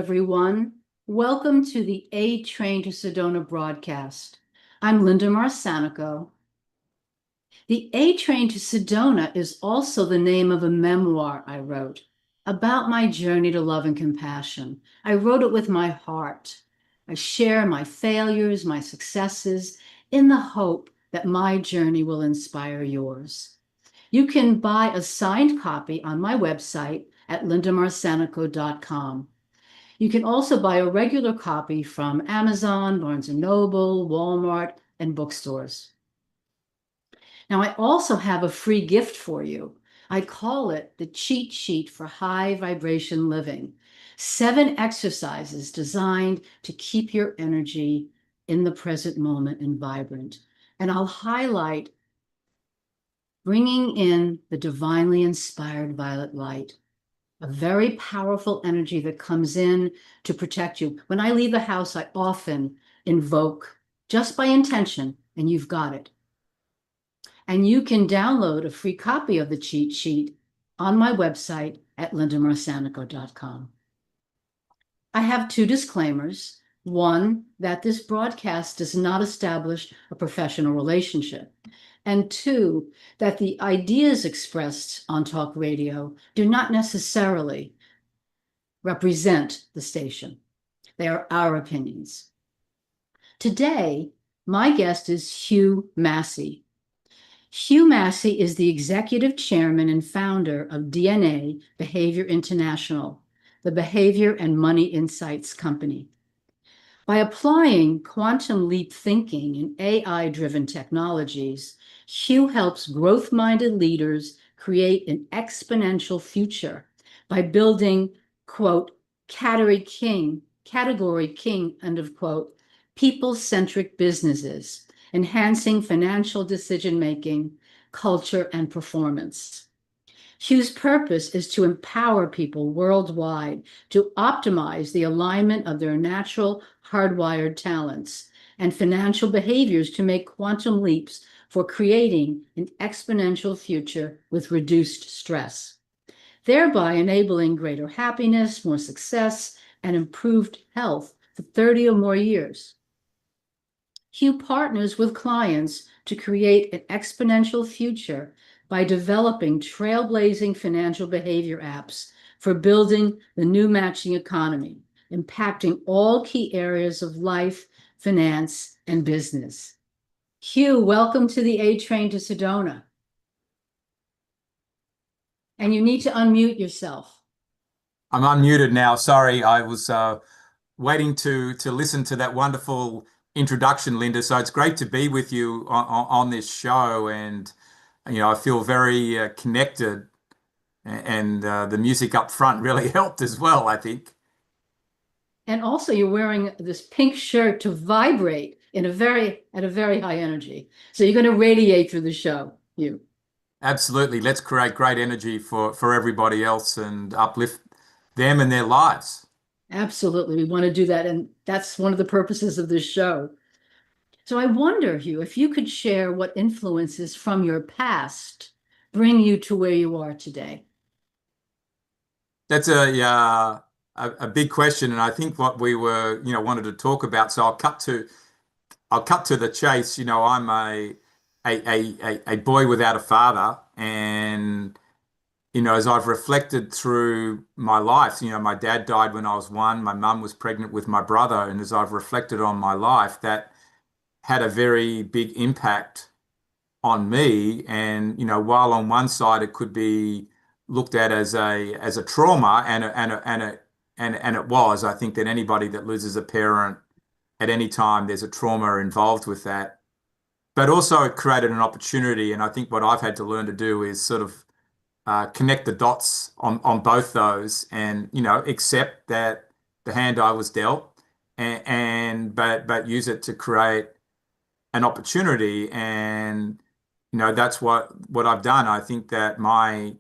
everyone. Welcome to the A Train to Sedona broadcast. I'm Linda Marsanico. The A Train to Sedona is also the name of a memoir I wrote about my journey to love and compassion. I wrote it with my heart. I share my failures, my successes, in the hope that my journey will inspire yours. You can buy a signed copy on my website at lindamarsanico.com. You can also buy a regular copy from Amazon, Barnes & Noble, Walmart, and bookstores. Now, I also have a free gift for you. I call it the cheat sheet for high vibration living. 7 exercises designed to keep your energy in the present moment and vibrant. And I'll highlight bringing in the divinely inspired violet light, a very powerful energy that comes in to protect you. When I leave the house, I often invoke just by intention, and you've got it. And you can download a free copy of the cheat sheet on my website at lindamarsanico.com. I have 2 disclaimers. One, that this broadcast does not establish a professional relationship. And 2, that the ideas expressed on talk radio do not necessarily represent the station. They are our opinions. Today, my guest is Hugh Massie. Hugh Massie is the executive chairman and founder of DNA Behavior International, the behavior and money insights company. By applying quantum leap thinking and AI-driven technologies, Hugh helps growth-minded leaders create an exponential future by building, quote, category king, end of quote, people-centric businesses, enhancing financial decision-making, culture, and performance. Hugh's purpose is to empower people worldwide to optimize the alignment of their natural hardwired talents and financial behaviors to make quantum leaps for creating an exponential future with reduced stress, thereby enabling greater happiness, more success, and improved health for 30 or more years. Hugh partners with clients to create an exponential future by developing trailblazing financial behavior apps for building the new matching economy, impacting all key areas of life, finance, and business. Hugh, welcome to the A Train to Sedona. And you need to unmute yourself. I'm unmuted now. Sorry, I was waiting to listen to that wonderful introduction, Linda. So it's great to be with you on this show, and I feel very connected, and the music up front really helped as well, I think. And also, you're wearing this pink shirt to vibrate at a very high energy. So you're going to radiate through the show, you. Absolutely. Let's create great energy for everybody else and uplift them and their lives. Absolutely. We want to do that. And that's one of the purposes of this show. So I wonder, Hugh, if you could share what influences from your past bring you to where you are today. That's a big question, and I think what we were wanted to talk about. So I'll cut to the chase. I'm a boy without a father, and as I've reflected through my life, my dad died when I was 1, my mum was pregnant with my brother, and as I've reflected on my life, that had a very big impact on me. And while on one side it could be looked at as a trauma, and it was, I think that anybody that loses a parent at any time, there's a trauma involved with that. But also it created an opportunity, and I think what I've had to learn to do is sort of connect the dots on both those, and accept that the hand I was dealt, but use it to create an opportunity. And that's what I've done. I think that my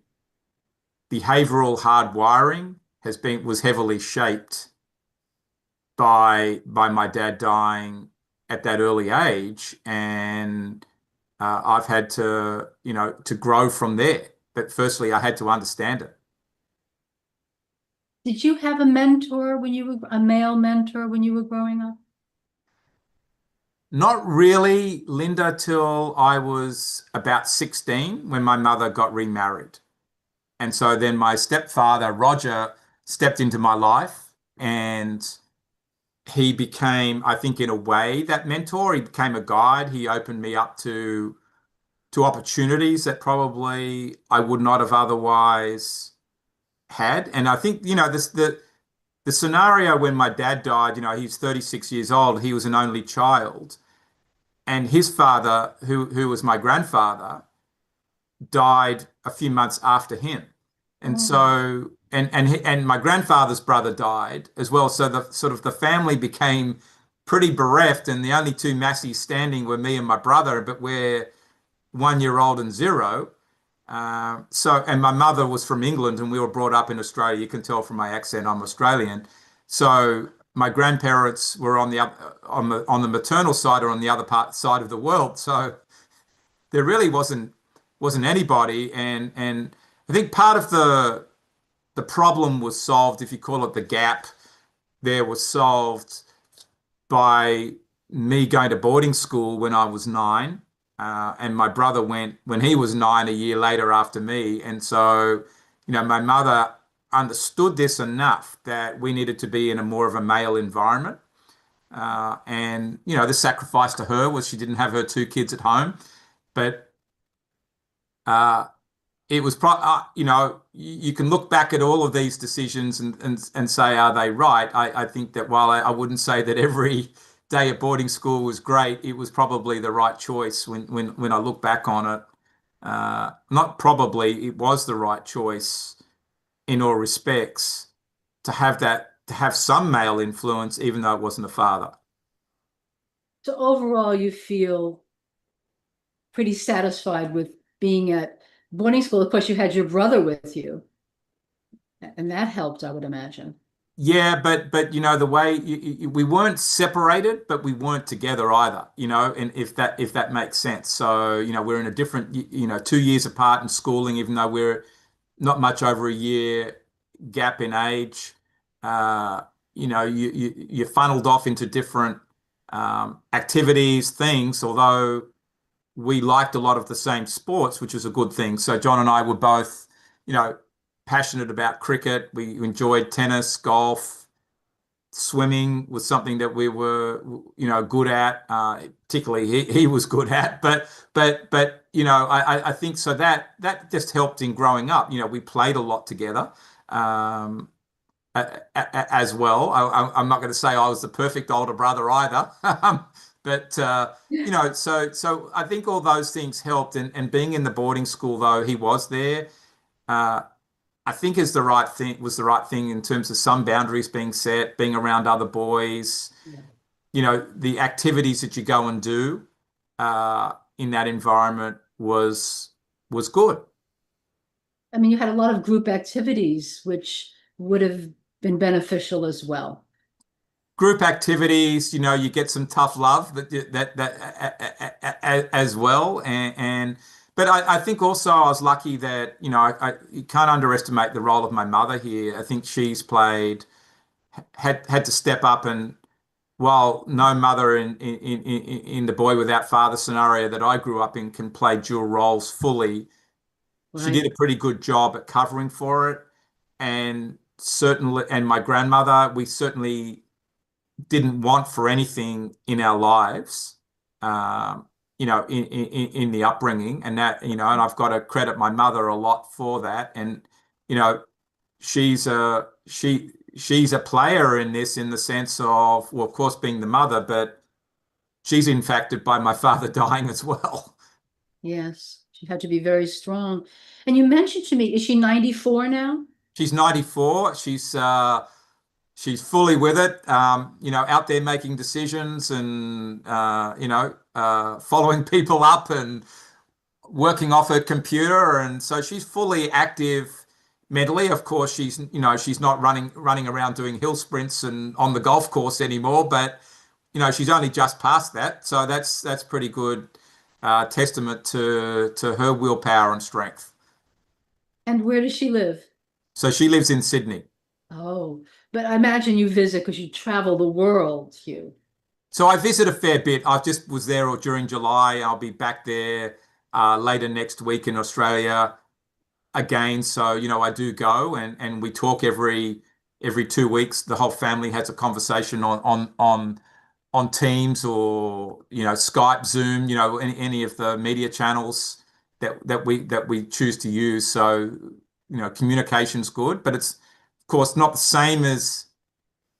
behavioral hardwiring was heavily shaped by my dad dying at that early age, and I've had to grow from there. But firstly, I had to understand it. Did you have a mentor when you were a male mentor when you were growing up? Not really, Linda, till I was about 16 when my mother got remarried. And so then my stepfather, Roger, stepped into my life and he became, I think, in a way, that mentor. He became a guide. He opened me up to opportunities that probably I would not have otherwise had. And I think, the scenario when my dad died, he's 36 years old, he was an only child. And his father, who was my grandfather, died a few months after him. And Oh, so and my grandfather's brother died as well. So the sort of the family became pretty bereft, and the only two Massies standing were me and my brother, but we're 1 year old and zero. And my mother was from England, and we were brought up in Australia. You can tell from my accent, I'm Australian. So my grandparents were on the maternal side or on the other side of the world. So there really wasn't anybody, and I think part of the problem was solved, if you call it the gap, there was solved by me going to boarding school when I was 9. And my brother went when he was 9 a year later after me. And so, my mother understood this enough that we needed to be in a more of a male environment. And, the sacrifice to her was she didn't have her two kids at home. But uh, it was, you can look back at all of these decisions and say, are they right? I think that while I wouldn't say that every day at boarding school was great, it was probably the right choice when I look back on it. Not probably, it was the right choice in all respects to have some male influence, even though it wasn't a father. so overall, you feel pretty satisfied with being at boarding school. Of course, you had your brother with you, and that helped, I would imagine. Yeah, but the way we weren't separated, but we weren't together either. And if that makes sense. So we're in a different 2 years apart in schooling, even though we're not much over a year gap in age. Uh, you're funneled off into different activities, things. Although we liked a lot of the same sports, which was a good thing. So John and I were both, you know, passionate about cricket. We enjoyed tennis, golf, swimming was something that we were, good at. Particularly he was good at. But I think so that just helped in growing up. We played a lot together. Um, as well. I'm not going to say I was the perfect older brother either, but so I think all those things helped. And being in the boarding school, though he was there, uh, I think is the right thing was the right thing in terms of some boundaries being set, being around other boys, Yeah. the activities that you go and do in that environment was good. I mean, you had a lot of group activities, which would have been beneficial as well. Group activities, you get some tough love as well, and but I think also I was lucky that you can't underestimate the role of my mother here. I think she's played had to step up, and while no mother in the boy without father scenario that I grew up in can play dual roles fully, she did Right. a pretty good job at covering for it, and certainly, and my grandmother, we certainly didn't want for anything in our lives, in the upbringing, and and I've got to credit my mother a lot for that. And you know, she's a player in this in the sense of, well, of course, being the mother, but she's impacted by my father dying as well. Yes. She had to be very strong. And you mentioned to me, is she 94 now? She's 94. She's fully with it, out there making decisions and, following people up and working off her computer. And so she's fully active mentally. Of course, she's not running around doing hill sprints and on the golf course anymore, but, she's only just past that. So that's pretty good testament to her willpower and strength. And where does she live? So she lives in Sydney. Oh, but I imagine you visit because you travel the world, Hugh. So I visit a fair bit. I just was there or during July. I'll be back there later next week in Australia again. So, I do go and we talk every 2 weeks. The whole family has a conversation on Teams or Skype, Zoom, any of the media channels that we choose to use. So, communication's good, but it's of course not the same as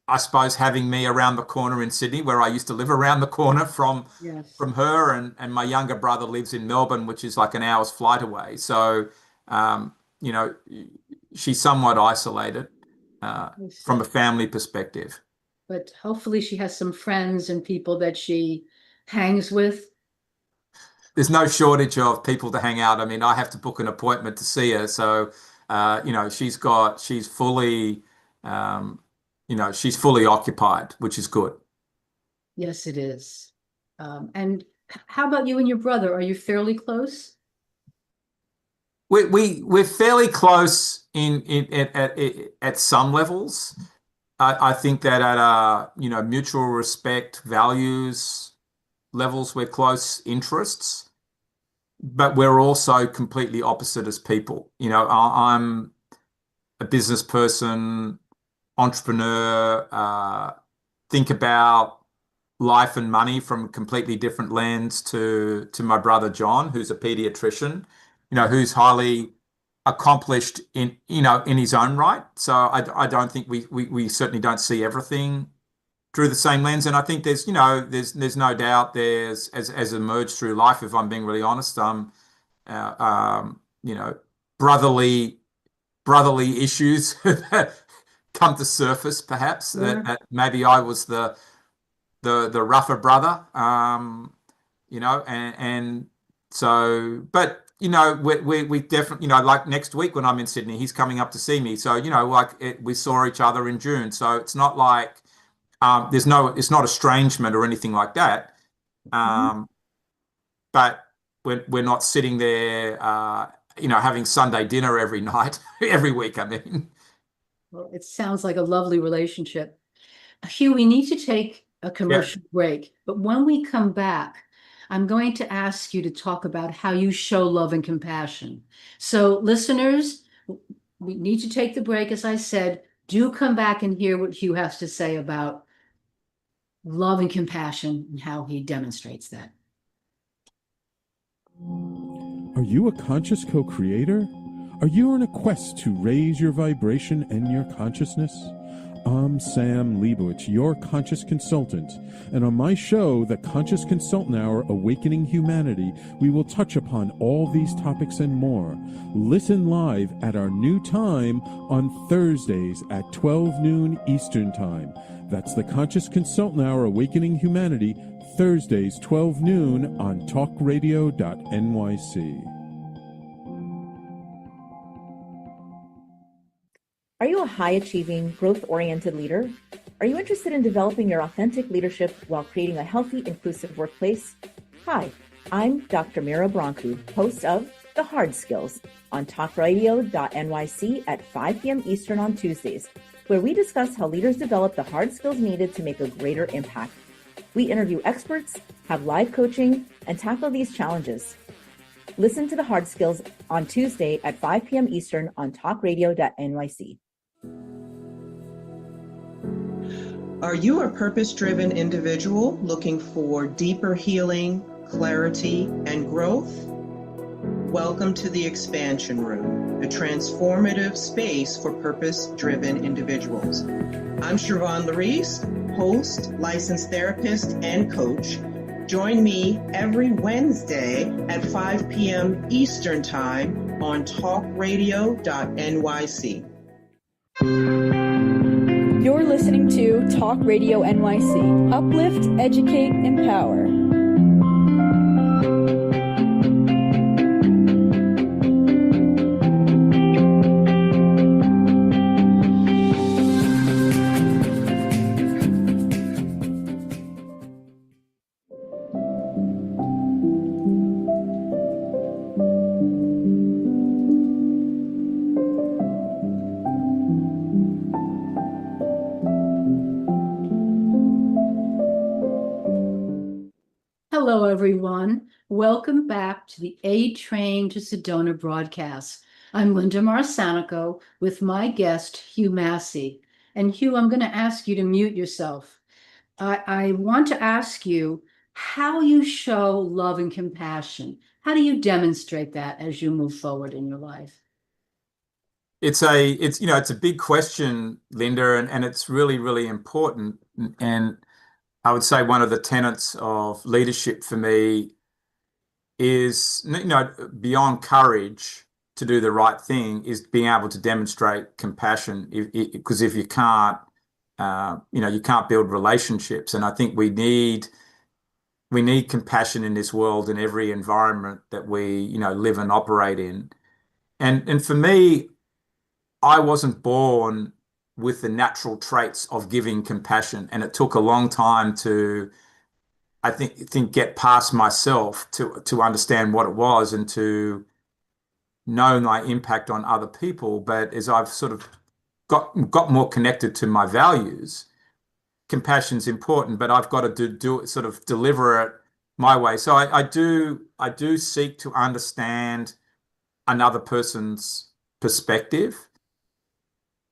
I suppose having me around the corner in Sydney, where I used to live around the corner from Yes, from her, and my younger brother lives in Melbourne, which is like an hour's flight away. So, um, you know, she's somewhat isolated I from a see. family perspective. But hopefully she has some friends and people that she hangs with. There's no shortage of people to hang out. I mean, I have to book an appointment to see her. So, she's fully, um, she's fully occupied, which is good. Yes, it is. And how about you and your brother? Are you fairly close? We're fairly close at some levels. I think that at mutual respect, values levels, we're close interests, but we're also completely opposite as people. I'm a business person, entrepreneur, think about life and money from a completely different lens to my brother John, who's a pediatrician, who's highly accomplished in his own right. So I don't think we certainly don't see everything through the same lens. And I think there's no doubt as emerged through life, if I'm being really honest, uh, um, you know, brotherly brotherly issues come to surface, perhaps that, Sure. that maybe I was the rougher brother, and so, but we definitely, like next week when I'm in Sydney, he's coming up to see me. So, we saw each other in June. So it's not like it's not estrangement or anything like that. Mhm. Um, but we're not sitting there, having Sunday dinner every night, every week. I mean, Well, it sounds like a lovely relationship. Hugh, we need to take a yeah. commercial break, but when we come back, I'm going to ask you to talk about how you show love and compassion. So, listeners, we need to take the break. As I said, do come back and hear what Hugh has to say about love and compassion and how he demonstrates that. Are you a conscious co creator? Are you on a quest to raise your vibration and your consciousness? I'm Sam Leibowitz, your conscious consultant, and on my show, The Conscious Consultant Hour Awakening Humanity, we will touch upon all these topics and more. Listen live at our new time on Thursdays at 12 noon Eastern Time. That's The Conscious Consultant Hour Awakening Humanity, Thursdays 12 noon on talkradio.nyc. Are you a high-achieving, growth-oriented leader? Are you interested in developing your authentic leadership while creating a healthy, inclusive workplace? Hi, I'm Dr. Mira Broncu, host of The Hard Skills on talkradio.nyc at 5 p.m. Eastern on Tuesdays, where we discuss how leaders develop the hard skills needed to make a greater impact. We interview experts, have live coaching, and tackle these challenges. Listen to The Hard Skills on Tuesday at 5 p.m. Eastern on talkradio.nyc. Are you a purpose-driven individual looking for deeper healing, clarity, and growth? Welcome to the Expansion Room, a transformative space for purpose-driven individuals. I'm Siobhan Larice, host, licensed therapist, and coach. Join me every Wednesday at 5 p.m. Eastern Time on talkradio.nyc. You're listening to Talk Radio NYC. Uplift, educate, empower. everyone. Welcome back to the A Train to Sedona broadcast. I'm Linda Marsanico with my guest, Hugh Massie. And Hugh, I'm going to ask you to mute yourself. I want to ask you how you show love and compassion. How do you demonstrate that as you move forward in your life? It's a big question, Linda, and it's really, really important. And I would say one of the tenets of leadership for me is, beyond courage to do the right thing, is being able to demonstrate compassion. Because if you can't, you can't build relationships. And I think we need compassion in this world, in every environment that we, live and operate in. And for me, I wasn't born with the natural traits of giving compassion, and it took a long time to, I think get past myself to understand what it was and to know my impact on other people. But as I've sort of got more connected to my values, compassion's important, but I've got to do it, sort of deliver it my way. So I do seek to understand another person's perspective.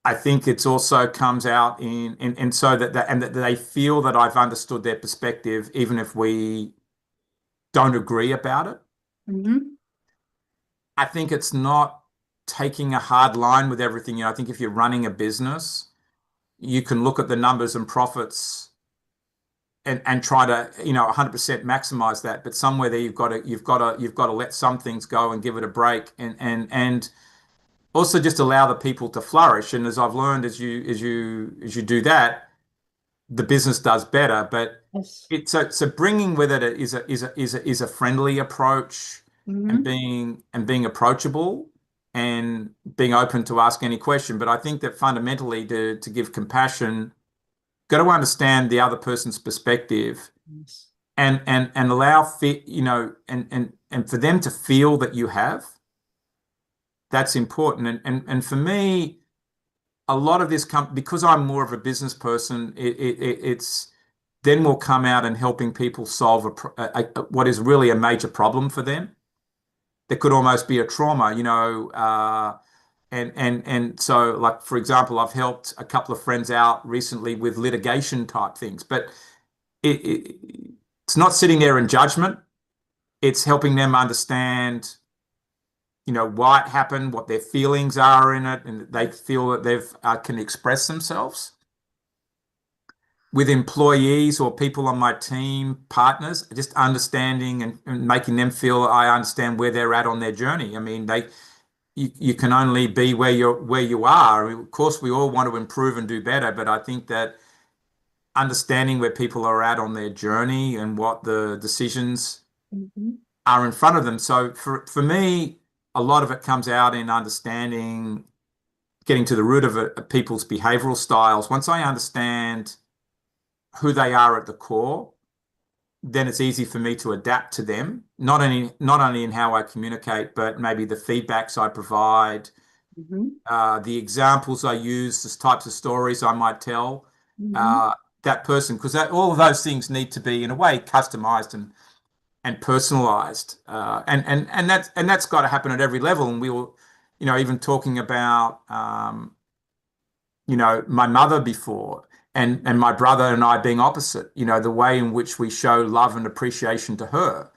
I think it's also comes out in so that they feel that I've understood their perspective, even if we don't agree about it. Mm-hmm. I think it's not taking a hard line with everything. I think if you're running a business, you can look at the numbers and profits and try to 100% maximize that. But somewhere there you've got to let some things go and give it a break and also just allow the people to flourish. And as I've learned, as you do that, the business does better. But Yes. so bringing with it is a friendly approach, and Mm-hmm. being approachable and being open to ask any question. But I think that fundamentally to give compassion, got to understand the other person's perspective Yes. and allow and for them to feel that you have. That's important. And for me, a lot of this because I'm more of a business person, it's then will come out and helping people solve what is really a major problem for them. That could almost be a trauma, and so, like, for example, I've helped a couple of friends out recently with litigation type things, but it's not sitting there in judgment. It's helping them understand why it happened, what their feelings are in it, and they feel that they've can express themselves. With employees or people on my team, partners, just understanding and making them feel I understand where they're at on their journey. I mean, you can only be where you are. I mean, of course, we all want to improve and do better, but I think that understanding where people are at on their journey and what the decisions Mm-hmm. are in front of them. So for me, a lot of it comes out in understanding, getting to the root of people's behavioral styles. Once I understand who they are at the core, then it's easy for me to adapt to them, not only in how I communicate, but maybe the feedbacks I provide, Mm-hmm. the examples I use, the types of stories I might tell Mm-hmm. that person, because all of those things need to be in a way customized and personalized, and that's got to happen at every level. And we will, even talking about my mother before, and my brother and I being opposite, the way in which we show love and appreciation to her,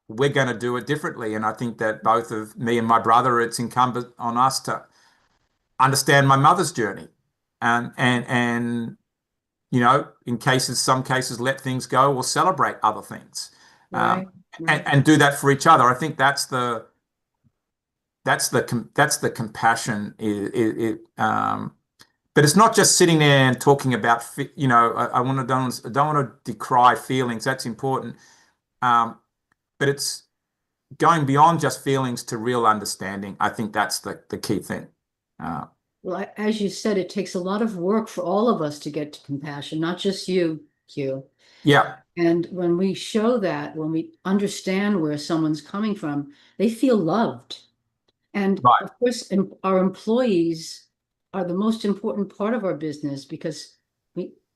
we're going to do it differently. And I think that both of me and my brother, it's incumbent on us to understand my mother's journey, and in some cases, let things go or celebrate other things, Right. Right. and do that for each other. I think that's the compassion. But it's not just sitting there and talking about, I don't want to decry feelings. That's important. But it's going beyond just feelings to real understanding. I think that's the key thing. Well, as you said, it takes a lot of work for all of us to get to compassion, not just you, Hugh. Yeah, And when we show that, when we understand where someone's coming from, they feel loved. And right. of course, our employees are the most important part of our business because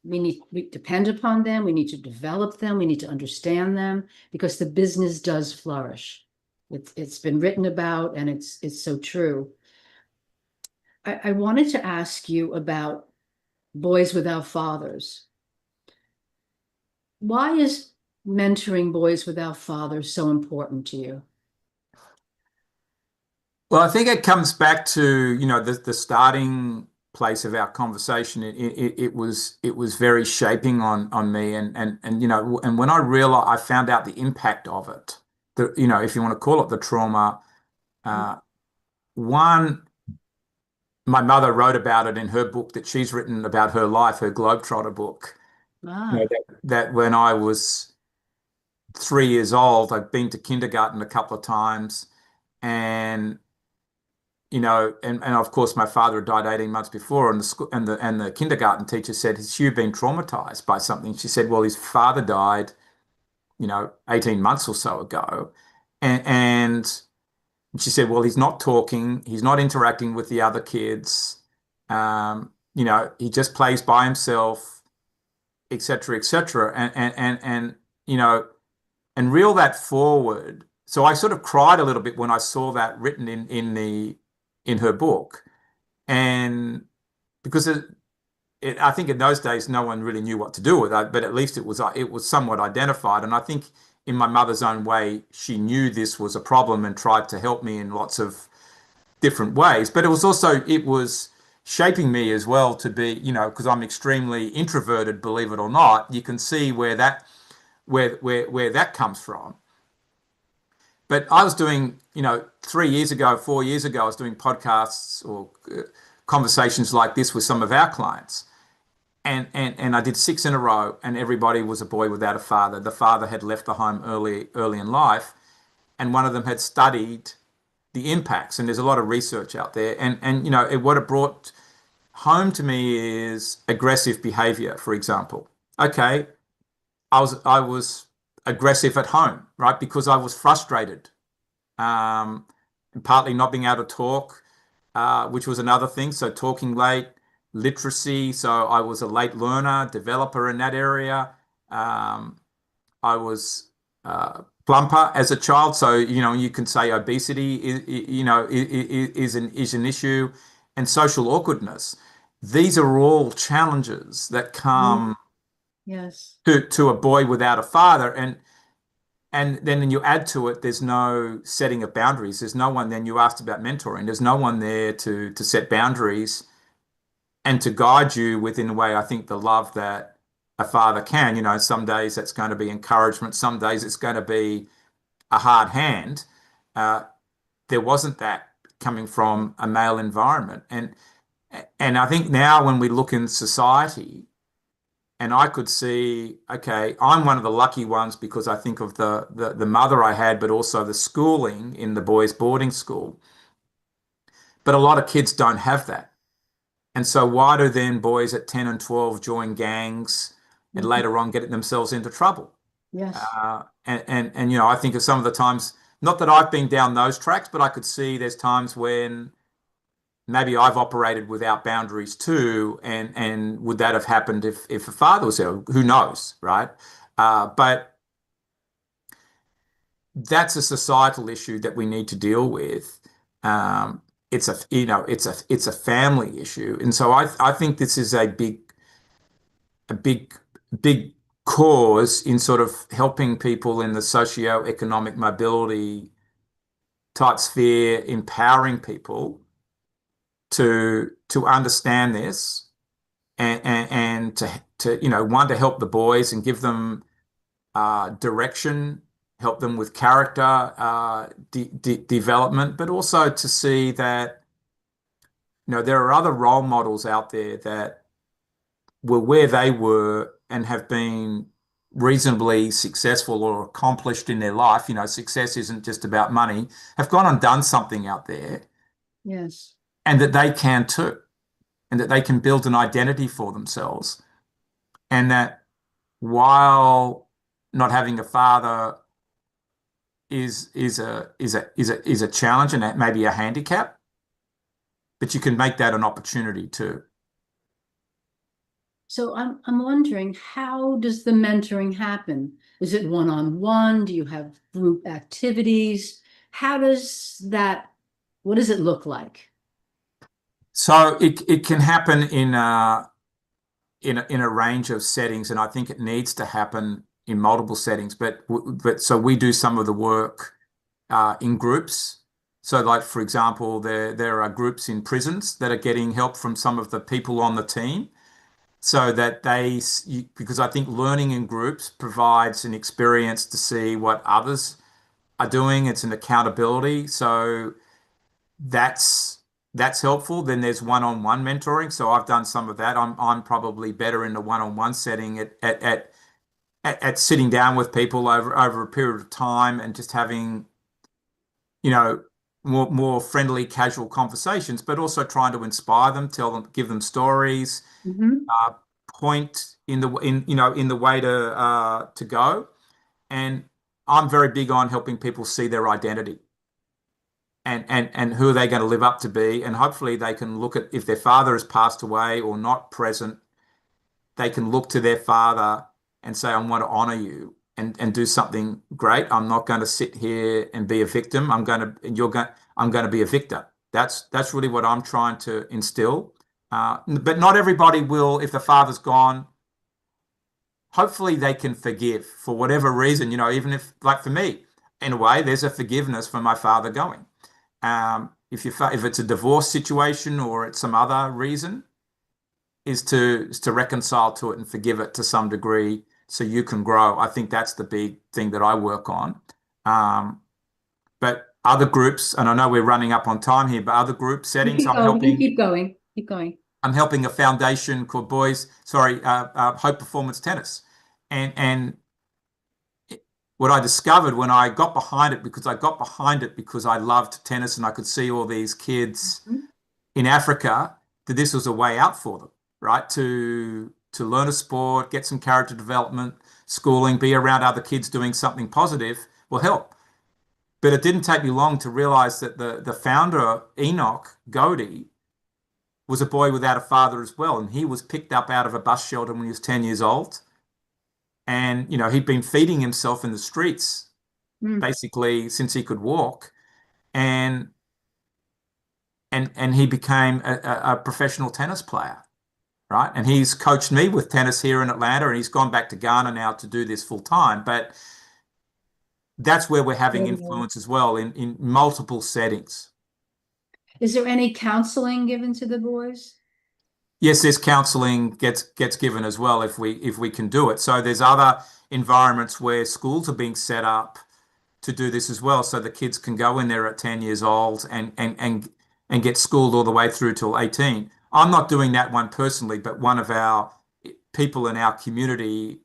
we depend upon them. We need to develop them. We need to understand them because the business does flourish. It's been written about, and it's so true. I wanted to ask you about Boys Without Fathers. Why is mentoring Boys Without Fathers so important to you? Well, I think it comes back to, the starting place of our conversation. It was very shaping on me, and when I found out the impact of it, if you want to call it the trauma, one, my mother wrote about it in her book that she's written about her life, her Globetrotter book. Ah, That when I was 3 years old, I'd been to kindergarten a couple of times, and and of course my father had died 18 months before, and the school and the kindergarten teacher said, "Has Hugh been traumatized by something?" She said, "Well, his father died, 18 months or so ago," and she said, "Well, he's not talking, he's not interacting with the other kids, he just plays by himself, etc., etc." And reel that forward. So I sort of cried a little bit when I saw that written in her book, and because I think in those days no one really knew what to do with it, but at least it was somewhat identified. And I think in my mother's own way, she knew this was a problem and tried to help me in lots of different ways. But it was shaping me as well to be, because I'm extremely introverted, believe it or not. You can see where that comes from. But I was doing, 3 years ago, 4 years ago, I was doing podcasts or conversations like this with some of our clients. And I did 6 in a row, and everybody was a boy without a father. The father had left the home early in life, and one of them had studied the impacts. And there's a lot of research out there. And what it brought home to me is aggressive behavior, for example. Okay, I was aggressive at home, right? Because I was frustrated, and partly not being able to talk, which was another thing. So talking late, literacy. So I was a late learner, developer in that area. I was plumper as a child. So, you can say obesity is an issue, and social awkwardness. These are all challenges that come yes. to a boy without a father. And then when you add to it, there's no setting of boundaries. There's no one. Then you asked about mentoring. There's no one there to set boundaries and to guide you within a way, I think, the love that a father can. Some days that's going to be encouragement. Some days it's going to be a hard hand. There wasn't that coming from a male environment. And I think now when we look in society, and I could see, okay, I'm one of the lucky ones because I think of the mother I had, but also the schooling in the boys' boarding school. But a lot of kids don't have that. And so why do then boys at 10 and 12 join gangs and later on get themselves into trouble? Yes. I think of some of the times, not that I've been down those tracks, but I could see there's times when maybe I've operated without boundaries too, and would that have happened if a father was there? Who knows, right? But that's a societal issue that we need to deal with. It's a family issue, and so I think this is a big cause in sort of helping people in the socio-economic mobility type sphere, empowering people to understand this and to one, to help the boys and give them direction, help them with character development, but also to see that there are other role models out there that were where they were and have been reasonably successful or accomplished in their life. Success isn't just about money, have gone and done something out there. Yes. And that they can too, and that they can build an identity for themselves, and that while not having a father is a challenge and that maybe a handicap, but you can make that an opportunity too. So I'm wondering, how does the mentoring happen? Is it one-on-one? Do you have group activities? What does it look like? So it can happen in a range of settings, and I think it needs to happen in multiple settings. But so we do some of the work in groups. So, like for example, there are groups in prisons that are getting help from some of the people on the team, so that because I think learning in groups provides an experience to see what others are doing. It's an accountability. So that's helpful. Then there's one-on-one mentoring. So I've done some of that. I'm probably better in the one-on-one setting at sitting down with people over a period of time and just having, you know, more friendly, casual conversations, but also trying to inspire them, give them stories, point in the way to go. And I'm very big on helping people see their identity and who are they going to live up to be. And hopefully they can look at, if their father has passed away or not present, they can look to their father and say, I want to honor you and do something great. I'm not going to sit here and be a victim. I'm going to be a victor. That's really what I'm trying to instill. But not everybody will, if the father's gone. Hopefully they can forgive for whatever reason, even if, like for me, in a way, there's a forgiveness for my father going. If it's a divorce situation or it's some other reason, is to reconcile to it and forgive it to some degree so you can grow. I think that's the big thing that I work on. But other groups, and I know we're running up on time here, but other group settings, Keep going. I'm helping a foundation called Hope Performance Tennis. And what I discovered when I got behind it, because I loved tennis and I could see all these kids in Africa, that this was a way out for them, right? To learn a sport, get some character development, schooling, be around other kids doing something positive will help. But it didn't take me long to realize that the founder, Enoch Godey, was a boy without a father as well. And he was picked up out of a bus shelter when he was 10 years old. And, he'd been feeding himself in the streets basically since he could walk. And he became a professional tennis player, right? And he's coached me with tennis here in Atlanta, and he's gone back to Ghana now to do this full time. But that's where we're having influence as well in multiple settings. Is there any counseling given to the boys? Yes, there's counseling gets given as well if we can do it. So there's other environments where schools are being set up to do this as well, so the kids can go in there at 10 years old and get schooled all the way through till 18. I'm not doing that one personally, but one of our people in our community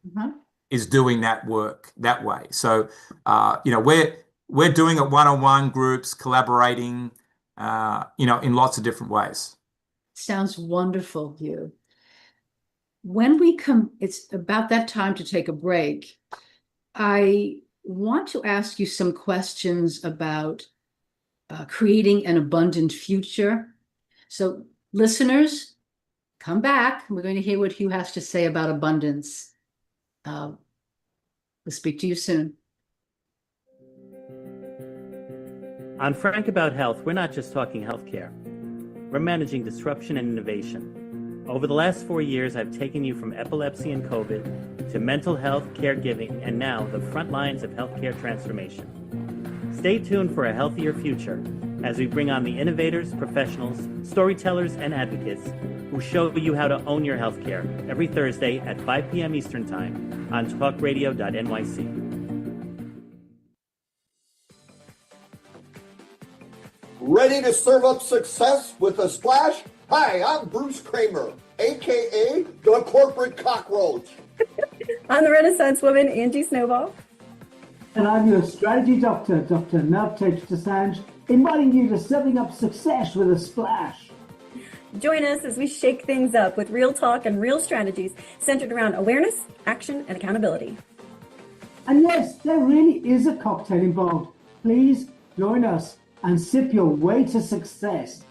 is doing that work that way. So we're doing it one-on-one, groups, collaborating, in lots of different ways. Sounds wonderful, Hugh. When we come, it's about that time to take a break. I want to ask you some questions about creating an abundant future. So listeners, come back. We're going to hear what Hugh has to say about abundance. We'll speak to you soon. On Frank About Health, we're not just talking healthcare. We're managing disruption and innovation. Over the last 4 years, I've taken you from epilepsy and COVID to mental health, caregiving, and now the front lines of healthcare transformation. Stay tuned for a healthier future as we bring on the innovators, professionals, storytellers, and advocates who show you how to own your healthcare every Thursday at 5 p.m. Eastern Time on talkradio.nyc. Ready to serve up success with a splash? Hi, I'm Bruce Kramer, a.k.a. the Corporate Cockroach. I'm the Renaissance woman, Angie Snowball. And I'm your strategy doctor, Dr. Navtej Desange, inviting you to serving up success with a splash. Join us as we shake things up with real talk and real strategies centered around awareness, action, and accountability. And yes, there really is a cocktail involved. Please join us and sip your way to success.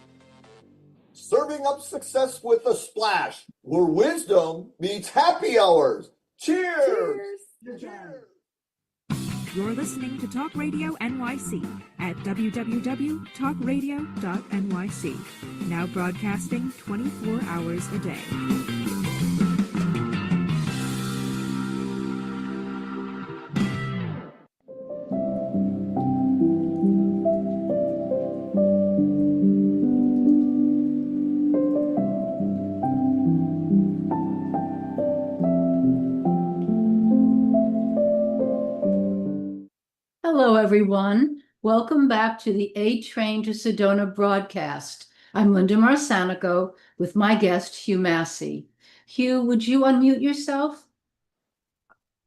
Serving up success with a splash, where wisdom meets happy hours. Cheers! Cheers! You're listening to Talk Radio NYC at www.talkradio.nyc. Now broadcasting 24 hours a day. Hello, everyone. Welcome back to the A Train to Sedona broadcast. I'm Linda Marsanico with my guest, Hugh Massie. Hugh, would you unmute yourself?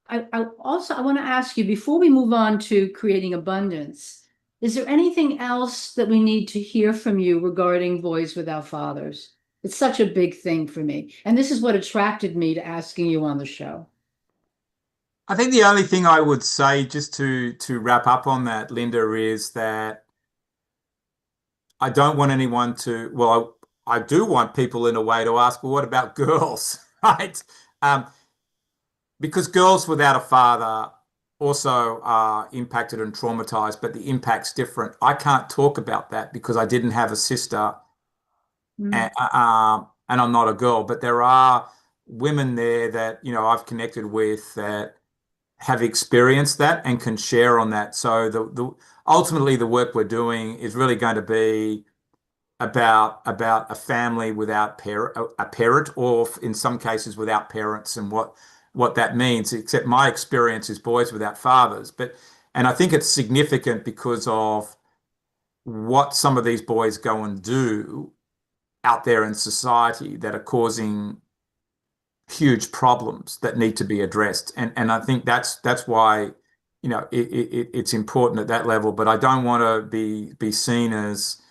I want to ask you, before we move on to creating abundance, is there anything else that we need to hear from you regarding Boys Without Fathers? It's such a big thing for me. And this is what attracted me to asking you on the show. I think the only thing I would say, just to wrap up on that, Linda, is that I don't want anyone to, well, I do want people in a way to ask, well, what about girls, right? Because girls without a father also are impacted and traumatized, but the impact's different. I can't talk about that because I didn't have a sister, and I'm not a girl, but there are women there that, I've connected with that have experienced that and can share on that. So ultimately the work we're doing is really going to be about a family without a parent, or in some cases without parents, and what that means. Except my experience is Boys Without Fathers, and I think it's significant because of what some of these boys go and do out there in society that are causing huge problems that need to be addressed, and I think that's why it's important at that level. But I don't want to be seen as,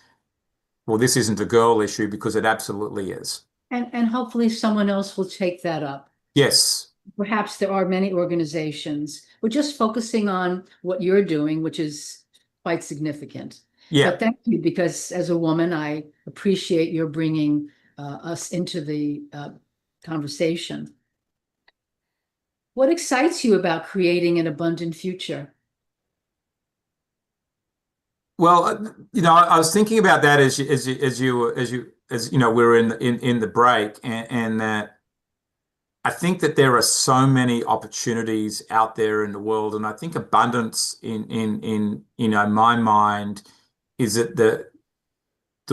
well, this isn't a girl issue, because it absolutely is. And hopefully someone else will take that up. Yes. Perhaps there are many organizations. We're just focusing on what you're doing, which is quite significant. Yeah. But thank you, because as a woman, I appreciate your bringing us into the conversation. What excites you about creating an abundant future? Well, I was thinking about that as we're in the break, and that I think that there are so many opportunities out there in the world, and I think abundance in my mind is that the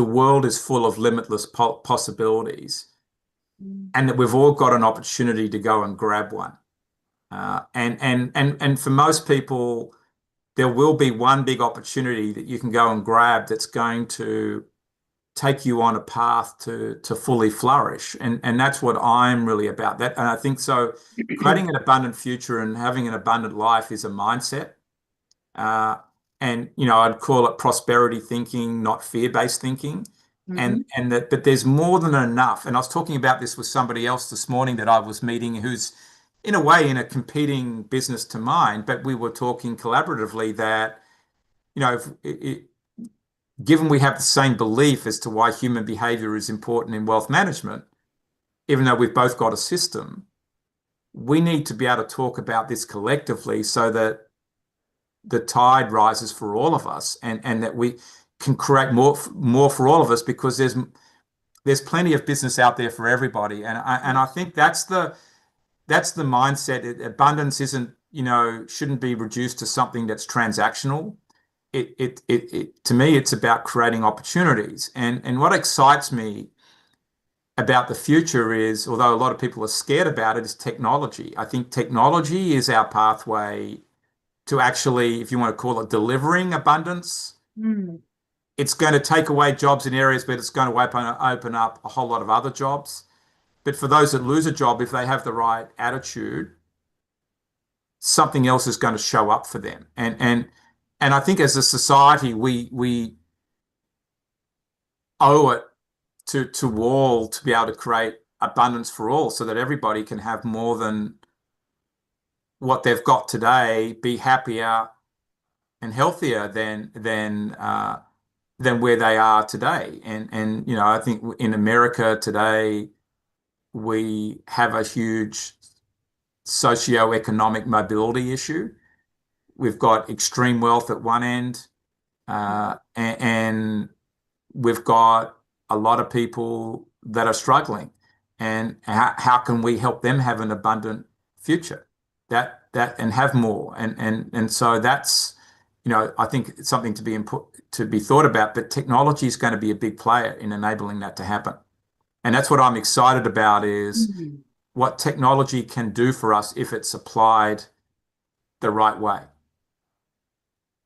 world is full of limitless possibilities, and that we've all got an opportunity to go and grab one. And for most people, there will be one big opportunity that you can go and grab that's going to take you on a path to fully flourish. And that's what I'm really about. And I think so creating an abundant future and having an abundant life is a mindset. And I'd call it prosperity thinking, not fear-based thinking. But there's more than enough. And I was talking about this with somebody else this morning that I was meeting, who's in a way in a competing business to mine, but we were talking collaboratively that, given we have the same belief as to why human behavior is important in wealth management, even though we've both got a system, we need to be able to talk about this collectively so that the tide rises for all of us, and that we can create more for all of us, because there's plenty of business out there for everybody. And I think that's the mindset. Abundance isn't, shouldn't be reduced to something that's transactional. To me, it's about creating opportunities. And what excites me about the future is, although a lot of people are scared about it, is technology. I think technology is our pathway to actually, if you want to call it, delivering abundance. It's going to take away jobs in areas, but it's going to open up a whole lot of other jobs. But for those that lose a job, if they have the right attitude, something else is going to show up for them. And I think as a society, we owe it to all to be able to create abundance for all, so that everybody can have more than what they've got today, be happier and healthier than than where they are today. And I think in America today we have a huge socioeconomic mobility issue. We've got extreme wealth at one end, and we've got a lot of people that are struggling. And how can we help them have an abundant future and have more? And so that's, I think it's something to be thought about, but technology is going to be a big player in enabling that to happen. And that's what I'm excited about is what technology can do for us if it's applied the right way.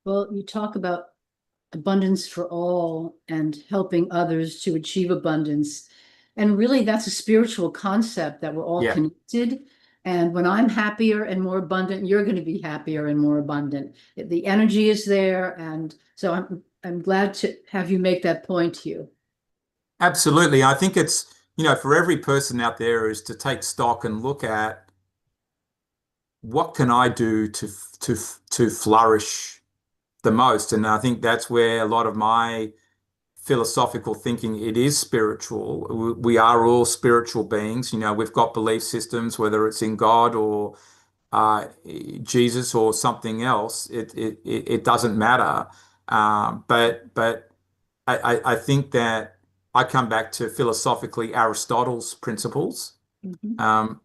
Well, you talk about abundance for all and helping others to achieve abundance. And really, that's a spiritual concept that we're all connected. And when I'm happier and more abundant, you're going to be happier and more abundant. The energy is there. And so I'm glad to have you make that point, Hugh. Absolutely. I think it's, for every person out there is to take stock and look at what can I do to flourish the most. And I think that's where a lot of my philosophical thinking, it is spiritual. We are all spiritual beings. We've got belief systems, whether it's in God or Jesus or something else. It doesn't matter. But I think that I come back to philosophically Aristotle's principles, and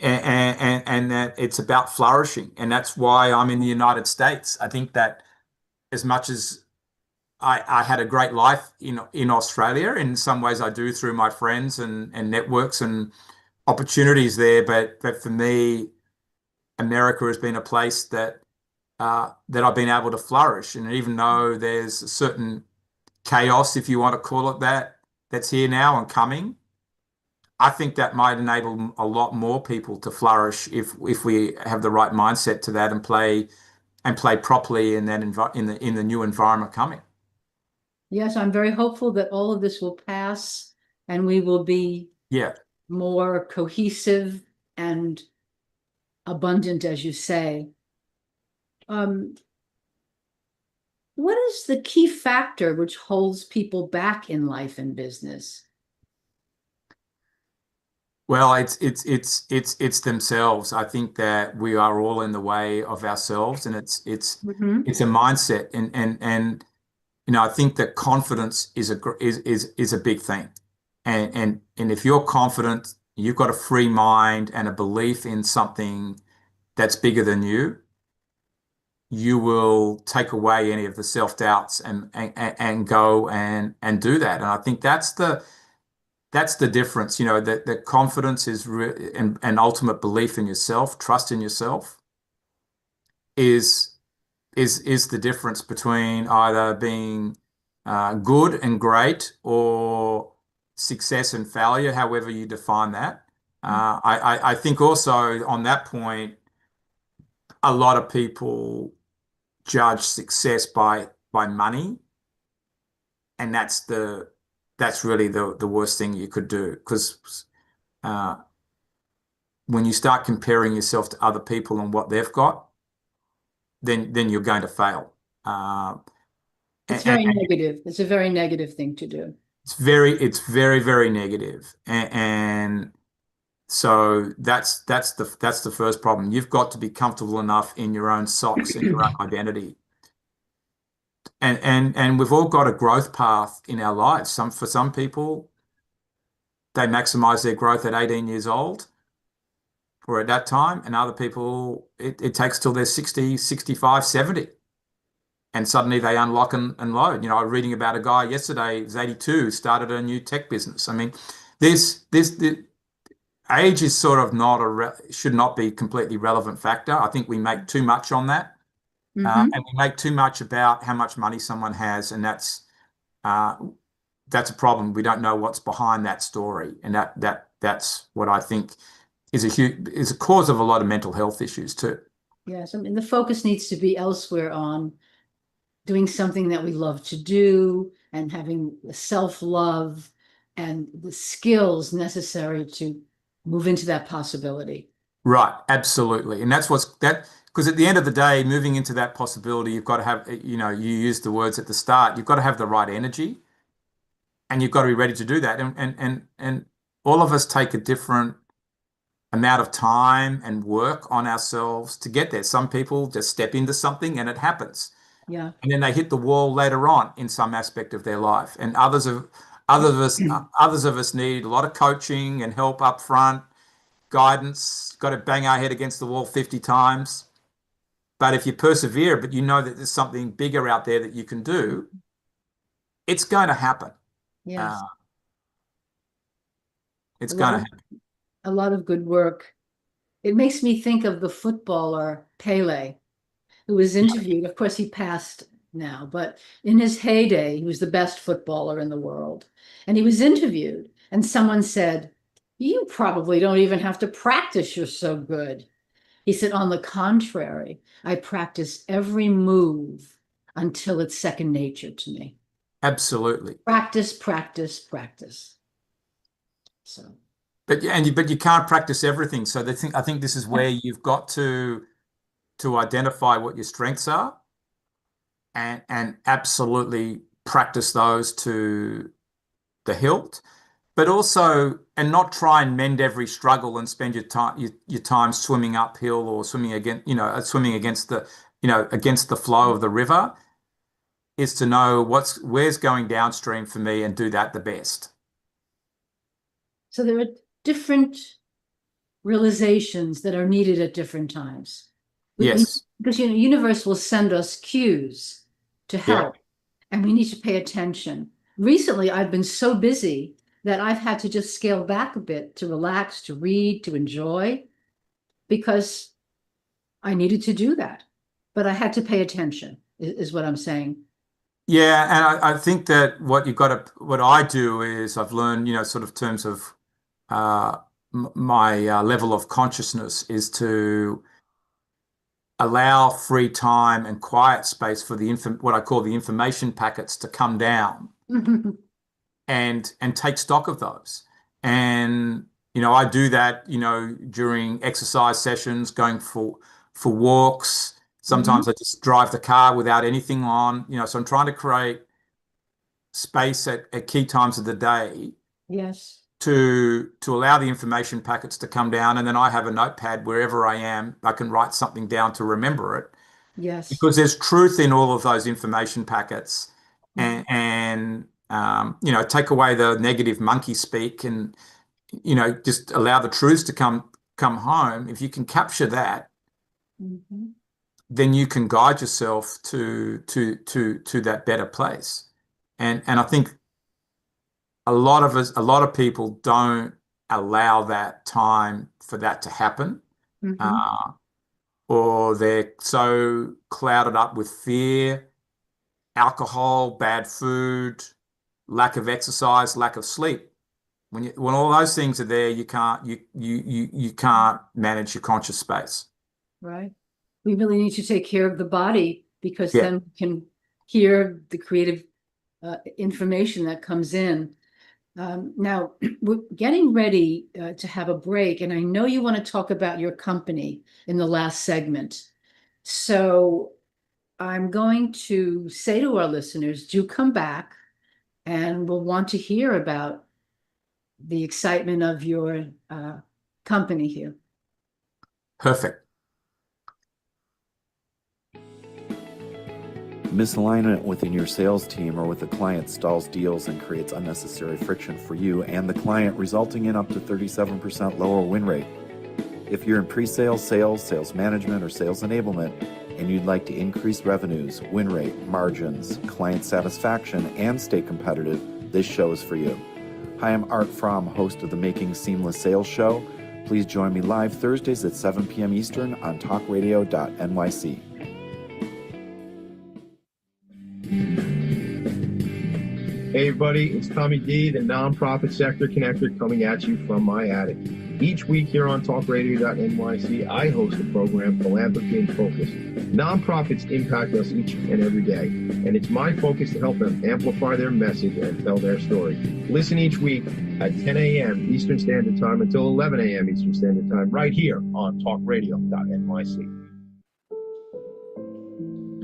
that it's about flourishing, and that's why I'm in the United States. I think that as much as I had a great life in Australia, in some ways I do through my friends and networks and opportunities there, but for me, America has been a place that I've been able to flourish. And even though there's a certain chaos, if you want to call it that, that's here now and coming, I think that might enable a lot more people to flourish if we have the right mindset to that and play properly in that in the new environment coming. Yes, I'm very hopeful that all of this will pass and we will be more cohesive and abundant, as you say. What is the key factor which holds people back in life and business? Well, it's themselves. I think that we are all in the way of ourselves, and it's a mindset, and I think that confidence is a big thing, and if you're confident, you've got a free mind and a belief in something that's bigger than you. You will take away any of the self-doubts and go and do that. And I think that's the difference, that confidence is and ultimate belief in yourself, trust in yourself is the difference between either being good and great or success and failure, however you define that. I think also on that point, a lot of people judge success by money, and that's really the worst thing you could do, because when you start comparing yourself to other people and what they've got, then you're going to fail. It's very negative. It's a very negative thing to do. It's very, very negative. And so that's the first problem. You've got to be comfortable enough in your own socks and your own identity. And we've all got a growth path in our lives. For some people, they maximize their growth at 18 years old or at that time, and other people it takes till they're 60, 65, 70. And suddenly they unlock and load. I was reading about a guy yesterday, he was 82, who started a new tech business. I mean, this age is sort of should not be completely relevant factor. I think we make too much on that. And we make too much about how much money someone has, and that's a problem. We don't know what's behind that story, and that's what I think is a cause of a lot of mental health issues too. Yes, I mean the focus needs to be elsewhere on doing something that we love to do and having the self-love and the skills necessary to move into that possibility. Right, absolutely, and that's Because at the end of the day, moving into that possibility, you've got to have, you used the words at the start, you've got to have the right energy and you've got to be ready to do that. And all of us take a different amount of time and work on ourselves to get there. Some people just step into something and it happens. Yeah. And then they hit the wall later on in some aspect of their life. And others of us need a lot of coaching and help up front, guidance, got to bang our head against the wall 50 times. But if you persevere, but you know that there's something bigger out there that you can do, it's going to happen. Yes. It's going to happen. A lot of good work. It makes me think of the footballer Pele, who was interviewed. Of course, he passed now, but in his heyday, he was the best footballer in the world. And he was interviewed, and someone said, "You probably don't even have to practice. You're so good." He said, "On the contrary, I practice every move until it's second nature to me." Absolutely. Practice, practice, practice. So. But you can't practice everything. So I think this is where you've got to identify what your strengths are and absolutely practice those to the hilt, but also and not try and mend every struggle and spend your time swimming uphill or swimming against against the flow of the river. Is to know where's going downstream for me and do that the best. So there are different realizations that are needed at different times. Yes. Because, the universe will send us cues to help, and we need to pay attention. Recently, I've been so busy that I've had to just scale back a bit to relax, to read, to enjoy, because I needed to do that. But I had to pay attention, is what I'm saying. Yeah, and I think that what I do is I've learned, sort of terms of my level of consciousness is to allow free time and quiet space for what I call the information packets to come down and take stock of those. And, I do that, during exercise sessions, going for walks. Sometimes I just drive the car without anything on, so I'm trying to create space at key times of the day. Yes. To allow the information packets to come down. And then I have a notepad wherever I am. I can write something down to remember it. Yes. Because there's truth in all of those information packets. And take away the negative monkey speak and, just allow the truths to come home. If you can capture that, then you can guide yourself to that better place. And I think a lot of people don't allow that time for that to happen, or they're so clouded up with fear, alcohol, bad food, lack of exercise, lack of sleep. When all those things are there, you can't manage your conscious space. Right. We really need to take care of the body, because then we can hear the creative information that comes in. Now, we're getting ready to have a break, and I know you want to talk about your company in the last segment. So I'm going to say to our listeners, do come back, and we'll want to hear about the excitement of your company here. Perfect. Misalignment within your sales team or with a client stalls deals and creates unnecessary friction for you and the client, resulting in up to 37% lower win rate. If you're in pre-sales, sales management, or sales enablement, and you'd like to increase revenues, win rate, margins, client satisfaction, and stay competitive, this show is for you. Hi, I'm Art Fromm, host of the Making Seamless Sales Show. Please join me live Thursdays at 7 p.m. Eastern on talkradio.nyc. Hey everybody, it's Tommy D, the nonprofit sector connector, coming at you from my attic. Each week here on talkradio.nyc, I host the program Philanthropy in Focus. Nonprofits impact us each and every day, and it's my focus to help them amplify their message and tell their story. Listen each week at 10 a.m. Eastern Standard Time until 11 a.m. Eastern Standard Time, right here on talkradio.nyc.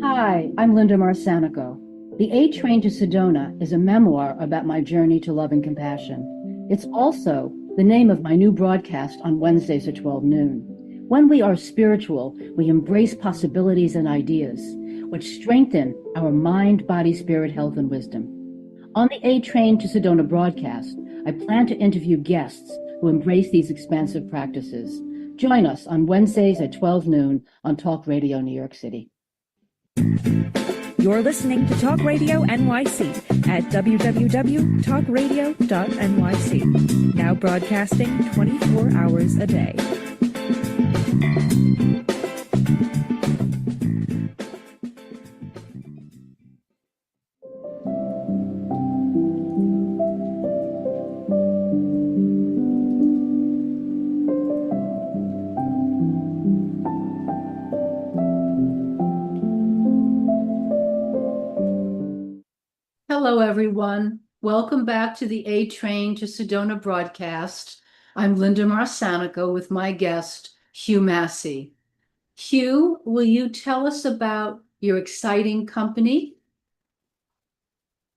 Hi, I'm Linda Marsanico. The A Train to Sedona is a memoir about my journey to love and compassion. It's also the name of my new broadcast on Wednesdays at 12 noon. When we are spiritual, we embrace possibilities and ideas, which strengthen our mind, body, spirit, health, and wisdom. On the A Train to Sedona broadcast, I plan to interview guests who embrace these expansive practices. Join us on Wednesdays at 12 noon on Talk Radio New York City. You're listening to Talk Radio NYC at www.talkradio.nyc. Now broadcasting 24 hours a day. Hello, everyone. Welcome back to the A Train to Sedona broadcast. I'm Linda Marsanico with my guest, Hugh Massie. Hugh, will you tell us about your exciting company?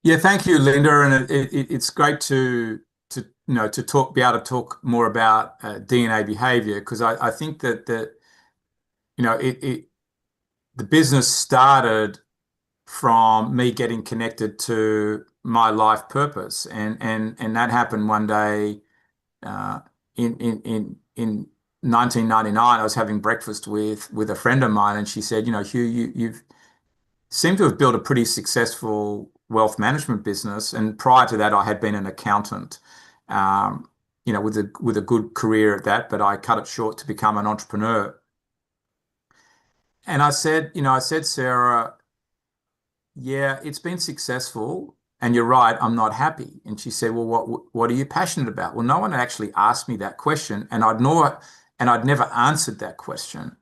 Yeah, thank you, Linda, and it's great to be able to talk more about DNA behavior, because I think that the business started from me getting connected to my life purpose, and that happened one day in 1999. I was having breakfast with a friend of mine, and she said, Hugh, you've seemed to have built a pretty successful wealth management business, and prior to that, I had been an accountant, with a good career at that, but I cut it short to become an entrepreneur. And I said, Sarah, yeah, it's been successful, and you're right, I'm not happy. And she said, well, what are you passionate about? Well, no one had actually asked me that question, and I'd never answered that question.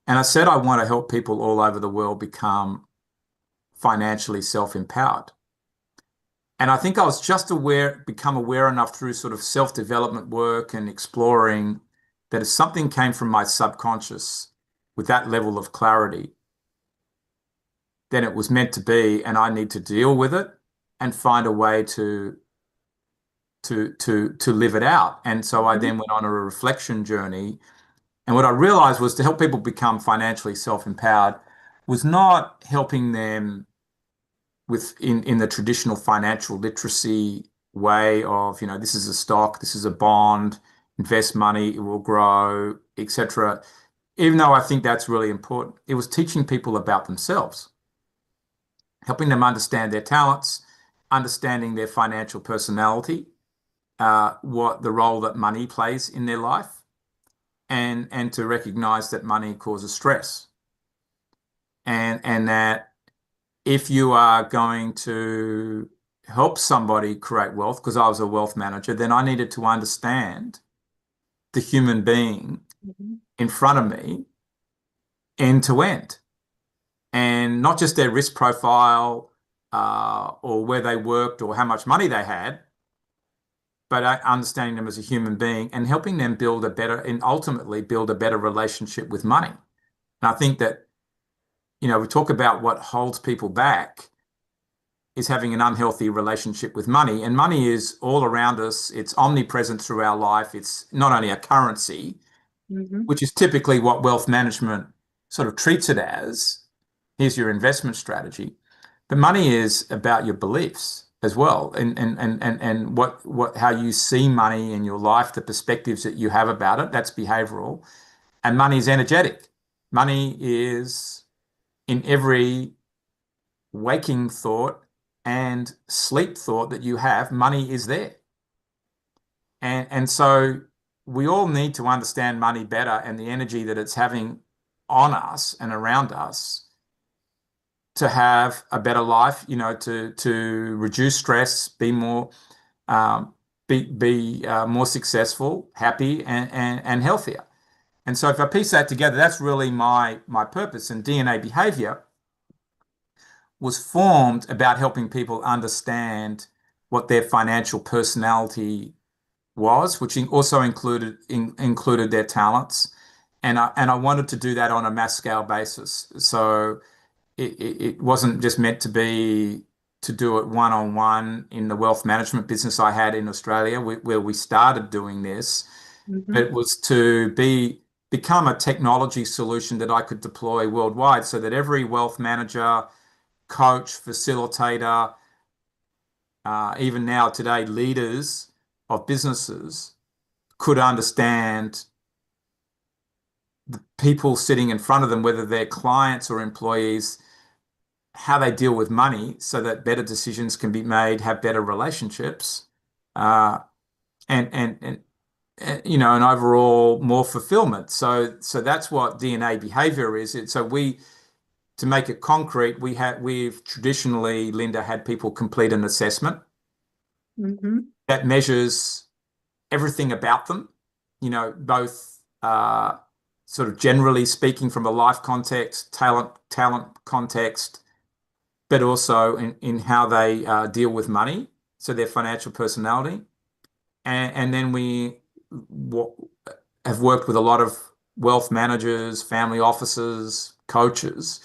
And I said, I want to help people all over the world become financially self-empowered. And I think I was just become aware enough through sort of self-development work and exploring that if something came from my subconscious with that level of clarity, then it was meant to be, and I need to deal with it and find a way to live it out. And so I then went on a reflection journey. And what I realized was to help people become financially self-empowered was not helping them in the traditional financial literacy way of, this is a stock, this is a bond, invest money, it will grow, etc. Even though I think that's really important, it was teaching people about themselves, helping them understand their talents, understanding their financial personality, what the role that money plays in their life, and to recognize that money causes stress. And that if you are going to help somebody create wealth, because I was a wealth manager, then I needed to understand the human being in front of me end to end. And not just their risk profile or where they worked or how much money they had, but understanding them as a human being and helping them ultimately build a better relationship with money. And I think that, we talk about what holds people back is having an unhealthy relationship with money. And money is all around us. It's omnipresent through our life. It's not only a currency, which is typically what wealth management sort of treats it as. Here's your investment strategy. But money is about your beliefs as well, and how you see money in your life, the perspectives that you have about it. That's behavioral. And money is energetic. Money is in every waking thought and sleep thought that you have. Money is there. And so we all need to understand money better and the energy that it's having on us and around us to have a better life, to reduce stress, be more more successful, happy, and healthier. And so if I piece that together, that's really my purpose. And DNA behavior was formed about helping people understand what their financial personality was, which also included their talents. And I wanted to do that on a mass scale basis. So it wasn't just meant to do it one-on-one in the wealth management business I had in Australia, where we started doing this. But it was to become a technology solution that I could deploy worldwide, so that every wealth manager, coach, facilitator, even now today, leaders of businesses could understand the people sitting in front of them, whether they're clients or employees, how they deal with money so that better decisions can be made, have better relationships, and and overall more fulfillment. So that's what DNA behavior is. To make it concrete, we've traditionally, Linda, had people complete an assessment that measures everything about them, both sort of generally speaking from a life context, talent context, but also in how they deal with money, so their financial personality. And then we have worked with a lot of wealth managers, family offices, coaches,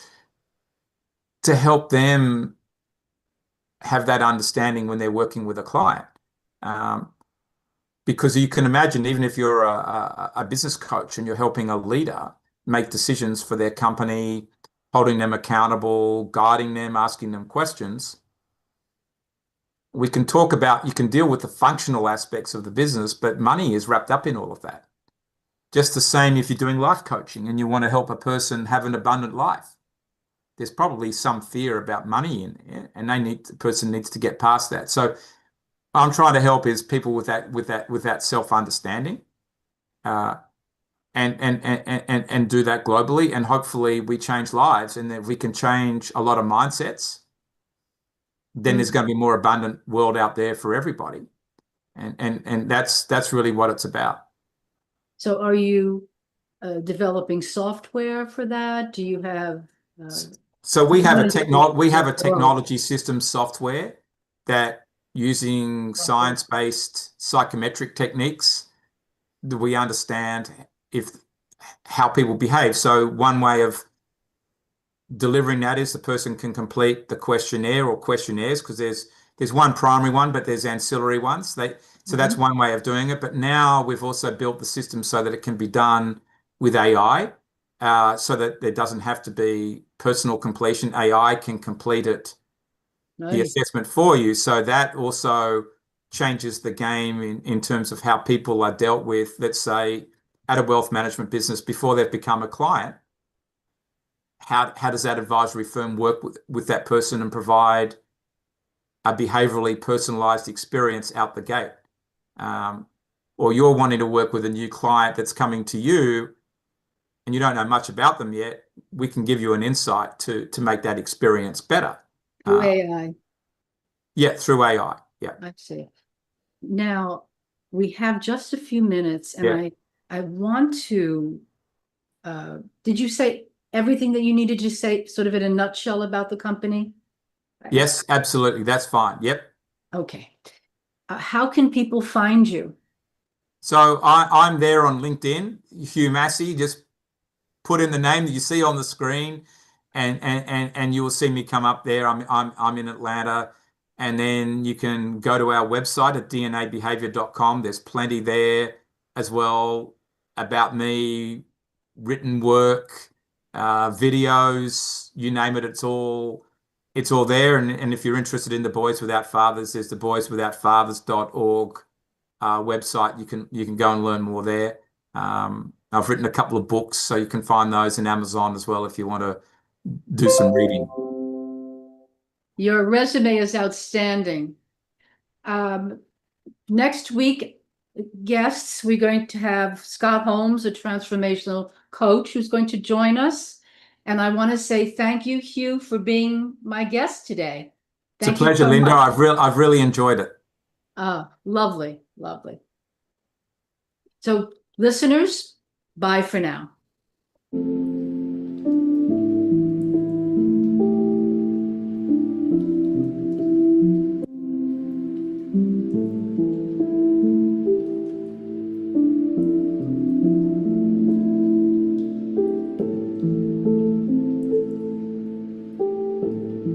to help them have that understanding when they're working with a client. Because you can imagine, even if you're a business coach and you're helping a leader make decisions for their company, holding them accountable, guiding them, asking them questions, you can deal with the functional aspects of the business, but money is wrapped up in all of that. Just the same if you're doing life coaching and you want to help a person have an abundant life. There's probably some fear about money in there, and the person needs to get past that. So I'm trying to help is people with that self-understanding, and do that globally, and hopefully we change lives, and if we can change a lot of mindsets, then there's going to be a more abundant world out there for everybody, and that's really what it's about. So are you developing software for that? Do you have so we have a technology system software that, using science-based psychometric techniques, that we understand how people behave. So one way of delivering that is the person can complete the questionnaire or questionnaires, because there's one primary one, but there's ancillary ones. So that's one way of doing it. But now we've also built the system so that it can be done with AI, so that there doesn't have to be personal completion. AI can complete it, the assessment for you. So that also changes the game in terms of how people are dealt with, let's say, at a wealth management business before they've become a client. How does that advisory firm work with that person and provide a behaviorally personalized experience out the gate? Or you're wanting to work with a new client that's coming to you and you don't know much about them yet, we can give you an insight to make that experience better. Through AI. Yeah, through AI. Yeah. I see. Now, we have just a few minutes, and I want to, did you say everything that you needed to say sort of in a nutshell about the company? Yes, absolutely. That's fine. Yep. Okay. How can people find you? So I'm there on LinkedIn, Hugh Massie. Just put in the name that you see on the screen, and you will see me come up there. I'm in Atlanta, and then you can go to our website at dnabehavior.com. There's plenty there as well about me, written work, videos, you name it. It's all there. And if you're interested in the Boys Without Fathers, there's the boyswithoutfathers.org website. You can go and learn more there. I've written a couple of books, so you can find those in Amazon as well if you want to do some reading. Your resume is outstanding. Next week, guests, we're going to have Scott Holmes, a transformational coach, who's going to join us. And I want to say thank you, Hugh, for being my guest today. It's a pleasure, Linda. I've really enjoyed it. Lovely, lovely. So, listeners, bye for now.